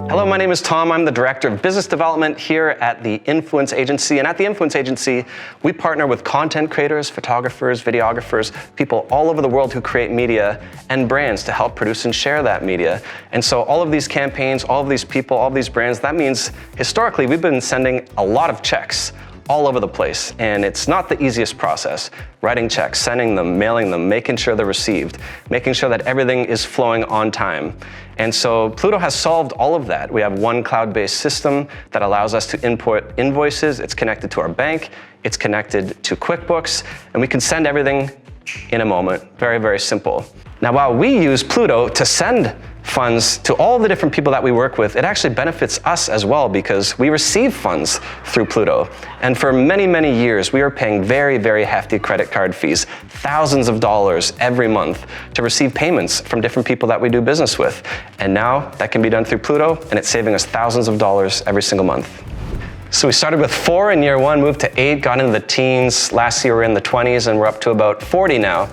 Hello, my name is Tom. I'm the Director of Business Development here at the Influence Agency. And at the Influence Agency, we partner with content creators, photographers, videographers, people all over the world who create media, and brands to help produce and share that media. And so all of these campaigns, all of these people, all of these brands, that means historically we've been sending a lot of checks all over the place. And it's not the easiest process. Writing checks, sending them, mailing them, making sure they're received, making sure that everything is flowing on time. And so Plooto has solved all of that. We have one cloud-based system that allows us to import invoices. It's connected to our bank. It's connected to QuickBooks. And we can send everything in a moment. Very, very simple. Now, while we use Plooto to send funds to all the different people that we work with, it actually benefits us as well because we receive funds through Plooto. And for many, many years, we were paying very, very hefty credit card fees, thousands of dollars every month to receive payments from different people that we do business with. And now that can be done through Plooto, and it's saving us thousands of dollars every single month. So we started with 4 in year 1, moved to 8, got into the teens. Last year we were in the 20s, and we're up to about 40 now.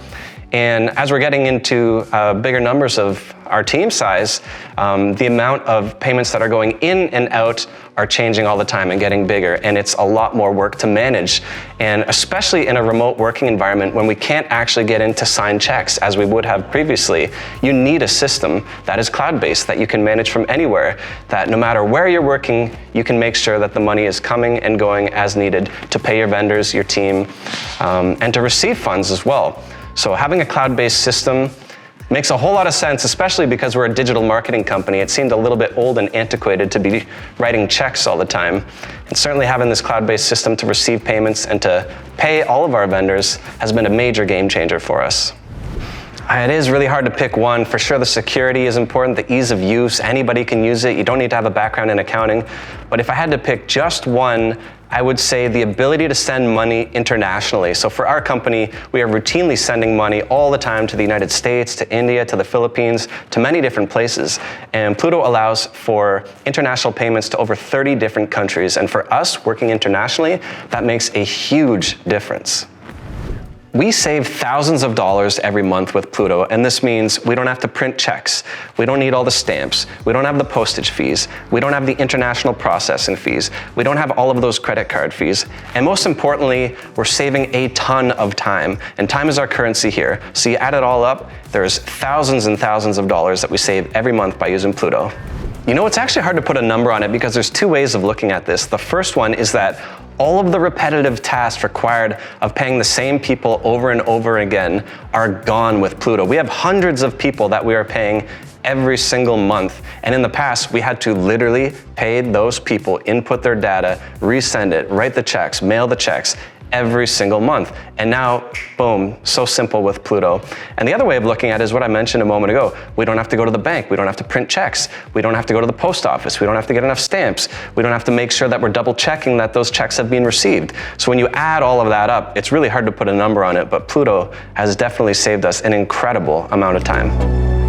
And as we're getting into bigger numbers of our team size, the amount of payments that are going in and out are changing all the time and getting bigger, and it's a lot more work to manage. And especially in a remote working environment when we can't actually get in to sign checks as we would have previously, you need a system that is cloud-based, that you can manage from anywhere, that no matter where you're working, you can make sure that the money is coming and going as needed to pay your vendors, your team, and to receive funds as well. So having a cloud-based system makes a whole lot of sense, especially because we're a digital marketing company. It seemed a little bit old and antiquated to be writing checks all the time. And certainly having this cloud-based system to receive payments and to pay all of our vendors has been a major game changer for us. It is really hard to pick one. For sure, the security is important, the ease of use. Anybody can use it. You don't need to have a background in accounting. But if I had to pick just one, I would say the ability to send money internationally. So for our company, we are routinely sending money all the time to the United States, to India, to the Philippines, to many different places. And Plooto allows for international payments to over 30 different countries. And for us, working internationally, that makes a huge difference. We save thousands of dollars every month with Plooto, and this means we don't have to print checks. We don't need all the stamps. We don't have the postage fees. We don't have the international processing fees. We don't have all of those credit card fees. And most importantly, we're saving a ton of time, and time is our currency here. So you add it all up, there's thousands and thousands of dollars that we save every month by using Plooto. You know, it's actually hard to put a number on it because there's 2 ways of looking at this. The first one is that all of the repetitive tasks required of paying the same people over and over again are gone with Plooto. We have hundreds of people that we are paying every single month. And in the past, we had to literally pay those people, input their data, resend it, write the checks, mail the checks every single month. And now, boom, so simple with Plooto. And the other way of looking at it is what I mentioned a moment ago. We don't have to go to the bank. We don't have to print checks. We don't have to go to the post office. We don't have to get enough stamps. We don't have to make sure that we're double checking that those checks have been received. So when you add all of that up, it's really hard to put a number on it, but Plooto has definitely saved us an incredible amount of time.